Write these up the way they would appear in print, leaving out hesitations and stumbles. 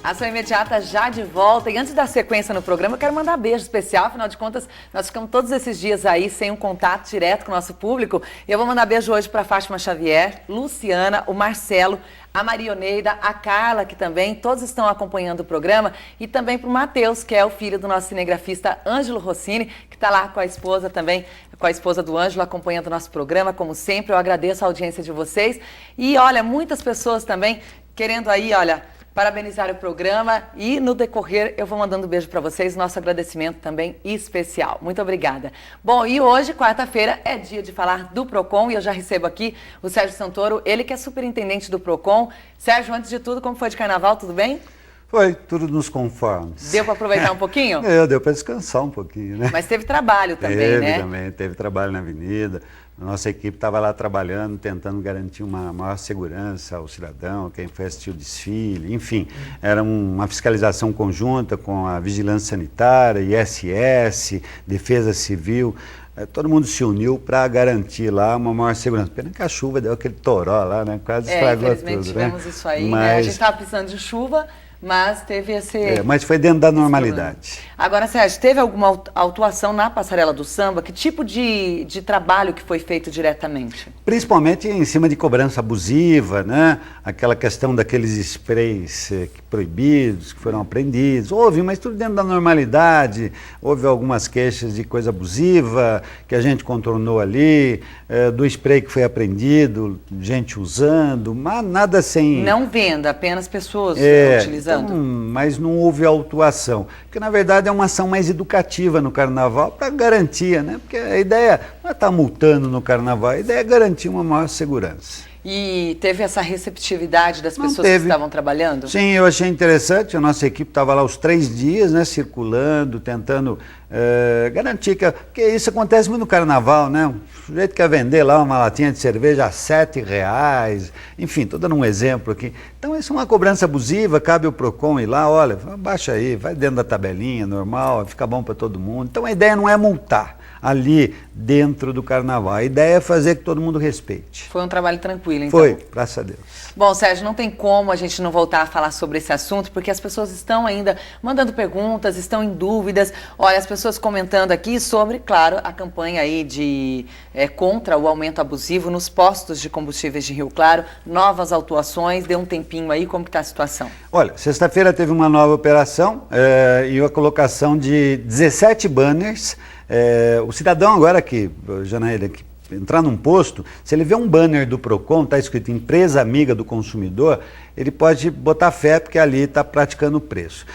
Ação Imediata já de volta. E antes da sequência no programa, eu quero mandar um beijo especial. Afinal de contas, nós ficamos todos esses dias aí sem um contato direto com o nosso público. E eu vou mandar beijo hoje para Fátima Xavier, Luciana, o Marcelo, a Marioneida, a Carla, que também todos estão acompanhando o programa, e também para o Matheus, que é o filho do nosso cinegrafista Ângelo Rossini, que está lá com a esposa também, com a esposa do Ângelo, acompanhando o nosso programa. Como sempre, eu agradeço a audiência de vocês. E olha, muitas pessoas também querendo aí, olha, parabenizar o programa, e no decorrer eu vou mandando um beijo para vocês, nosso agradecimento também especial. Muito obrigada. Bom, e hoje, quarta-feira, é dia de falar do PROCON, e eu já recebo aqui o Sérgio Santoro, ele que é superintendente do PROCON. Sérgio, antes de tudo, como foi de carnaval, tudo bem? Foi, tudo nos conformes. Deu para aproveitar um pouquinho? Deu para descansar um pouquinho, né? Mas teve trabalho também, né? Teve trabalho na avenida. A nossa equipe estava lá trabalhando, tentando garantir uma maior segurança ao cidadão, quem foi assistir o desfile, enfim. Era uma fiscalização conjunta com a Vigilância Sanitária, ISS, Defesa Civil. Todo mundo se uniu para garantir lá uma maior segurança. Pena que a chuva deu aquele toró lá, né? Quase estragou tudo, infelizmente tivemos isso aí, Mas... né? A gente estava precisando de chuva, mas teve esse... mas foi dentro da normalidade. Agora, Sérgio, teve alguma autuação na Passarela do Samba? Que tipo de trabalho que foi feito diretamente? Principalmente em cima de cobrança abusiva, né? Aquela questão daqueles sprays proibidos, que foram apreendidos. Houve, mas tudo dentro da normalidade. Houve algumas queixas de coisa abusiva que a gente contornou ali, do spray que foi apreendido, gente usando, mas nada sem... Não venda, apenas pessoas utilizando. Então, mas não houve autuação, porque na verdade é uma ação mais educativa no carnaval para garantia, né? Porque a ideia não é estar multando no carnaval, a ideia é garantir uma maior segurança. E teve essa receptividade das pessoas que estavam trabalhando? Sim, eu achei interessante, a nossa equipe estava lá os 3 dias, né, circulando, tentando garantir que... Porque isso acontece muito no carnaval, né? O sujeito quer vender lá uma latinha de cerveja a R$7, enfim, estou dando um exemplo aqui. Então isso é uma cobrança abusiva, cabe o PROCON ir lá, olha, baixa aí, vai dentro da tabelinha, normal, fica bom para todo mundo. Então a ideia não é multar ali dentro do carnaval. A ideia é fazer que todo mundo respeite. Foi um trabalho tranquilo, então? Foi, graças a Deus. Bom, Sérgio, não tem como a gente não voltar a falar sobre esse assunto, porque as pessoas estão ainda mandando perguntas, estão em dúvidas. Olha, as pessoas comentando aqui sobre, claro, a campanha aí de contra o aumento abusivo nos postos de combustíveis de Rio Claro, novas autuações, deu um tempinho aí, como que está a situação? Olha, sexta-feira teve uma nova operação e a colocação de 17 banners. O cidadão agora que, Janaína, que entrar num posto, se ele vê um banner do PROCON, está escrito Empresa Amiga do Consumidor, ele pode botar fé porque ali está praticando o preço.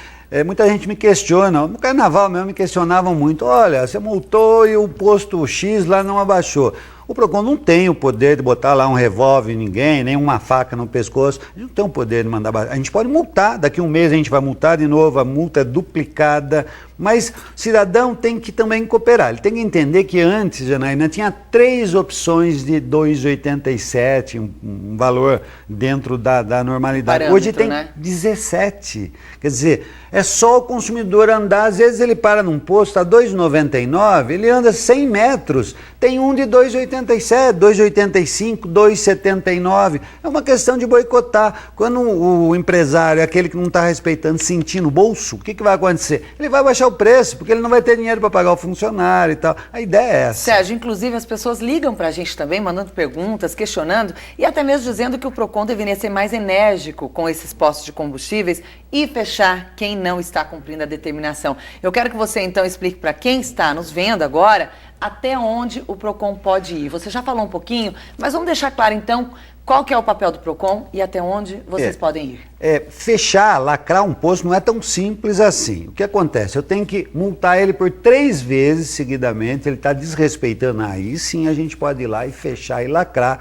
Muita gente me questiona, no carnaval mesmo me questionavam muito, olha, você multou e o posto X lá não abaixou. O PROCON não tem o poder de botar lá um revólver em ninguém, nem uma faca no pescoço, a gente não tem o poder de mandar baixar. A gente pode multar, daqui a um mês a gente vai multar de novo, a multa é duplicada, mas o cidadão tem que também cooperar, ele tem que entender que antes, Janaína, tinha 3 opções de 2,87, um valor dentro da normalidade. Parâmetro, hoje tem 17, quer dizer, é só o consumidor andar, às vezes ele para num posto a 2,99, ele anda 100 metros, tem um de 2,87, 2,85, 2,79. É uma questão de boicotar. Quando o empresário, aquele que não está respeitando, sentir no bolso, o que vai acontecer? Ele vai baixar o preço, porque ele não vai ter dinheiro para pagar o funcionário e tal. A ideia é essa. Sérgio, inclusive as pessoas ligam para a gente também, mandando perguntas, questionando e até mesmo dizendo que o PROCON deveria ser mais enérgico com esses postos de combustíveis e fechar quem não está cumprindo a determinação. Eu quero que você então explique para quem está nos vendo agora até onde o PROCON pode ir. Você já falou um pouquinho, mas vamos deixar claro então qual que é o papel do PROCON e até onde vocês podem ir. Fechar, lacrar um posto não é tão simples assim. O que acontece? Eu tenho que multar ele por 3 vezes seguidamente, ele está desrespeitando, aí sim a gente pode ir lá e fechar e lacrar,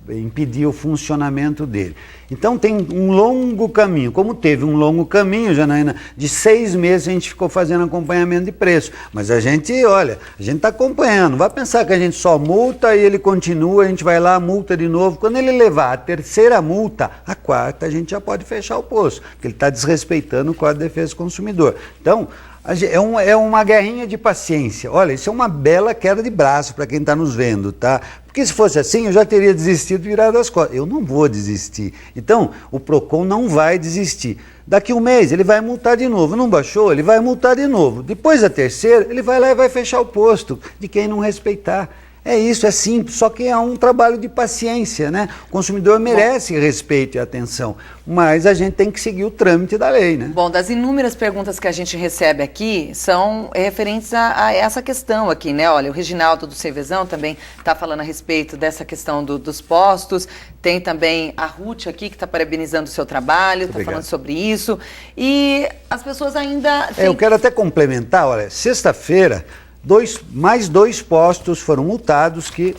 impedir o funcionamento dele. Então tem um longo caminho, como teve um longo caminho, Janaína, de 6 meses a gente ficou fazendo acompanhamento de preço, mas a gente, olha, a gente está acompanhando, não vai pensar que a gente só multa e ele continua, a gente vai lá, multa de novo, quando ele levar a 3ª multa, a 4ª a gente já pode fechar o posto, porque ele está desrespeitando o Código de Defesa do Consumidor. Então, É uma guerrinha de paciência. Olha, isso é uma bela queda de braço para quem está nos vendo, tá? Porque se fosse assim, eu já teria desistido e virado as costas. Eu não vou desistir. Então, o PROCON não vai desistir. Daqui um mês, ele vai multar de novo. Não baixou, ele vai multar de novo. Depois da terceira, ele vai lá e vai fechar o posto de quem não respeitar. É isso, é simples, só que é um trabalho de paciência, né? O consumidor merece respeito e atenção, mas a gente tem que seguir o trâmite da lei, né? Bom, das inúmeras perguntas que a gente recebe aqui, são referentes a essa questão aqui, né? Olha, o Reginaldo do Cervezão também está falando a respeito dessa questão dos postos, tem também a Ruth aqui que está parabenizando o seu trabalho, está falando sobre isso, e as pessoas ainda... Eu quero até complementar, olha, sexta-feira... mais 2 postos foram multados, que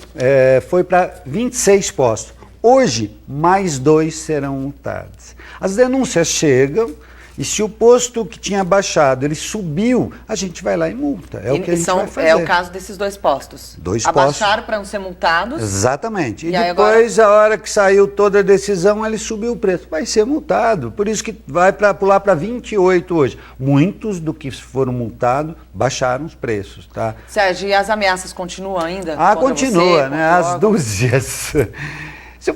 foi para 26 postos. Hoje, mais 2 serão multados. As denúncias chegam e se o posto que tinha baixado, ele subiu, a gente vai lá e multa. É o que a gente vai fazer. É o caso desses 2 postos. 2 Abaixaram para não ser multados. Exatamente. E depois, agora... a hora que saiu toda a decisão, ele subiu o preço. Vai ser multado. Por isso que vai pular para 28 hoje. Muitos do que foram multados baixaram os preços, tá? Sérgio, e as ameaças continuam ainda? Continua, né? As dúzias. Se eu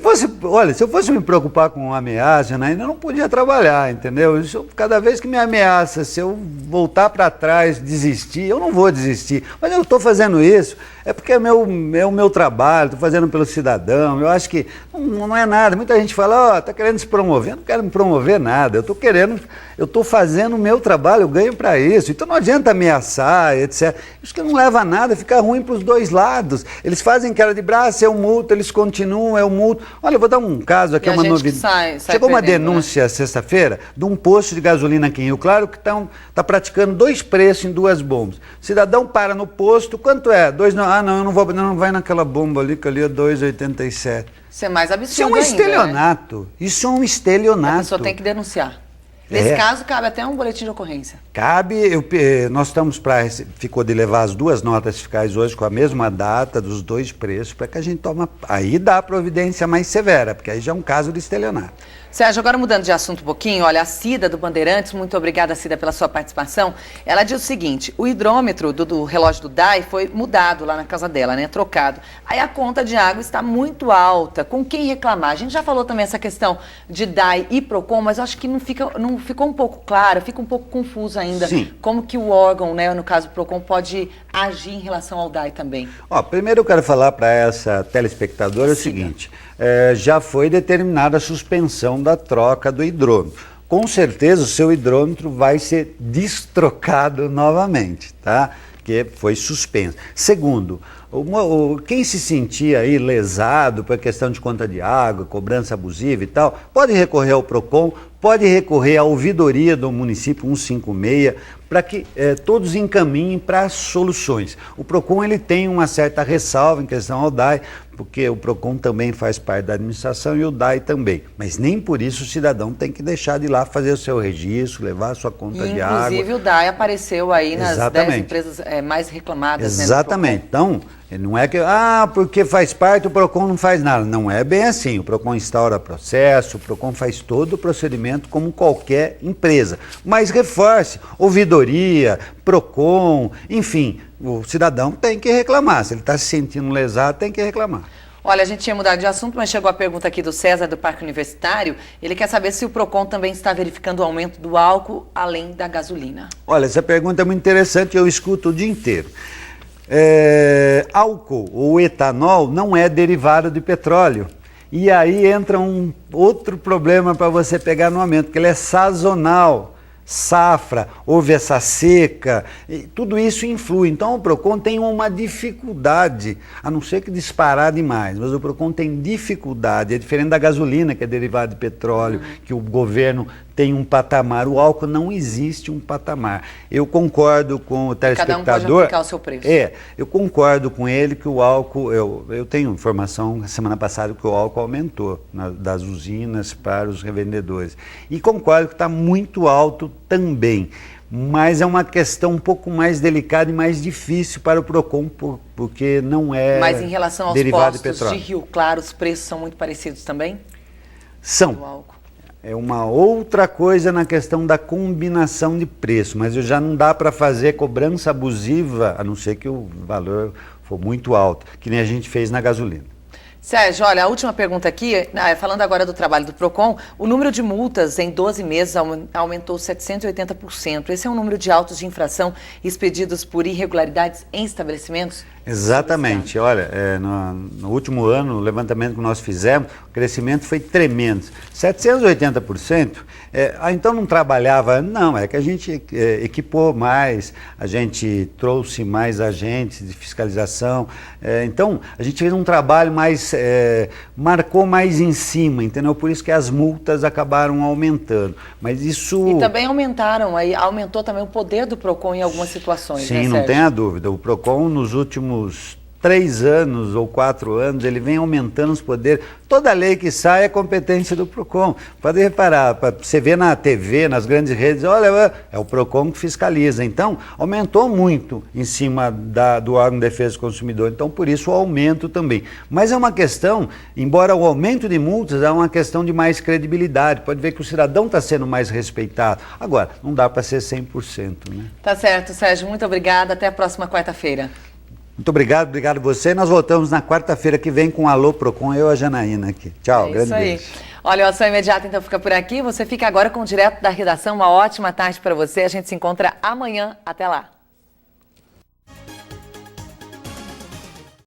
fosse me preocupar com uma ameaça, né, ainda não podia trabalhar, entendeu? Cada vez que me ameaça, se eu voltar para trás, desistir, eu não vou desistir. Mas eu estou fazendo isso, é porque é o meu trabalho, estou fazendo pelo cidadão, eu acho que não é nada. Muita gente fala, está querendo se promover, eu não quero me promover nada, eu estou fazendo o meu trabalho, eu ganho para isso, então não adianta ameaçar, etc. Isso que não leva a nada, fica ruim para os dois lados. Eles fazem cara de braço, eu multo, eles continuam, eu multo. Olha, eu vou dar um caso aqui, uma novidade. Chegou uma denúncia sexta-feira de um posto de gasolina aqui em Rio Claro que está praticando 2 preços em 2 bombas. O cidadão para no posto, quanto é? 2, não vai naquela bomba ali, que ali é 2,87. Isso é mais absurdo. Isso é um estelionato. Né? Isso é um estelionato. A pessoa tem que denunciar. Nesse caso, cabe até um boletim de ocorrência. Cabe, nós estamos ficou de levar as 2 notas fiscais hoje com a mesma data dos 2 preços, para que a gente aí dá a providência mais severa, porque aí já é um caso de estelionato. Sérgio, agora mudando de assunto um pouquinho, olha, a Cida do Bandeirantes, muito obrigada, Cida, pela sua participação. Ela diz o seguinte, o hidrômetro do relógio do DAI foi mudado lá na casa dela, né, trocado. Aí a conta de água está muito alta, com quem reclamar? A gente já falou também essa questão de DAI e PROCON, mas eu acho que não ficou um pouco claro, fica um pouco confuso ainda. Sim. Como que o órgão, né, no caso do PROCON, pode agir em relação ao DAI também. Primeiro eu quero falar para essa telespectadora o seguinte, já foi determinada a suspensão da troca do hidrômetro. Com certeza o seu hidrômetro vai ser destrocado novamente, tá? Que foi suspenso. Segundo, quem se sentir aí lesado por questão de conta de água, cobrança abusiva e tal, pode recorrer ao PROCON, pode recorrer à ouvidoria do município 156, para que todos encaminhem para soluções. O PROCON ele tem uma certa ressalva em questão ao DAI, porque o PROCON também faz parte da administração e o DAI também. Mas nem por isso o cidadão tem que deixar de ir lá fazer o seu registro, levar a sua conta de água. Inclusive o DAI apareceu aí nas 10 empresas mais reclamadas. Exatamente. Né, então, não é que, porque faz parte, o PROCON não faz nada. Não é bem assim. O PROCON instaura processo, o PROCON faz todo o procedimento como qualquer empresa. Mas reforce, ouvidoria, PROCON, enfim, o cidadão tem que reclamar. Se ele está se sentindo lesado, tem que reclamar. Olha, a gente tinha mudado de assunto, mas chegou a pergunta aqui do César, do Parque Universitário. Ele quer saber se o PROCON também está verificando o aumento do álcool, além da gasolina. Olha, essa pergunta é muito interessante, eu escuto o dia inteiro. Álcool ou etanol não é derivado de petróleo. E aí entra um outro problema para você pegar no aumento, porque ele é sazonal. Safra, houve essa seca, tudo isso influi. Então o PROCON tem uma dificuldade, a não ser que disparar demais, mas o PROCON tem dificuldade, é diferente da gasolina, que é derivada de petróleo, que o governo tem um patamar, o álcool não existe um patamar. Eu concordo com o telespectador. Cada um pode aplicar o seu preço. Eu concordo com ele que o álcool, eu tenho informação, semana passada, que o álcool aumentou das usinas para os revendedores. E concordo que está muito alto também. Mas é uma questão um pouco mais delicada e mais difícil para o PROCON, porque não é derivado de petróleo. Mas em relação aos postos de Rio Claro, os preços são muito parecidos também? São. Do álcool. é uma outra coisa na questão da combinação de preço, mas já não dá para fazer cobrança abusiva, a não ser que o valor for muito alto, que nem a gente fez na gasolina. Sérgio, olha, a última pergunta aqui, falando agora do trabalho do PROCON, o número de multas em 12 meses aumentou 780%. Esse é um número de autos de infração expedidos por irregularidades em estabelecimentos? Exatamente. Olha, no último ano, o levantamento que nós fizemos, o crescimento foi tremendo. 780%. Então não trabalhava? Não, é que a gente equipou mais, a gente trouxe mais agentes de fiscalização. Então, a gente fez um trabalho mais, marcou mais em cima, entendeu? Por isso que as multas acabaram aumentando. Mas isso... E também aumentou também o poder do PROCON em algumas situações, Sim, não tenha dúvida. O PROCON, nos últimos 3 anos ou 4 anos, ele vem aumentando os poderes. Toda lei que sai é competência do PROCON. Pode reparar, você vê na TV, nas grandes redes, olha, é o PROCON que fiscaliza. Então, aumentou muito em cima do órgão de defesa do consumidor. Então, por isso, o aumento também. Mas é uma questão, embora o aumento de multas, é uma questão de mais credibilidade. Pode ver que o cidadão está sendo mais respeitado. Agora, não dá para ser 100%, né? Tá certo, Sérgio. Muito obrigada. Até a próxima quarta-feira. Muito obrigado a você. Nós voltamos na quarta-feira que vem com Alô Procon, eu e a Janaína aqui. Tchau, grande beijo. Olha, a ação imediata então fica por aqui. Você fica agora com o Direto da Redação. Uma ótima tarde para você. A gente se encontra amanhã. Até lá.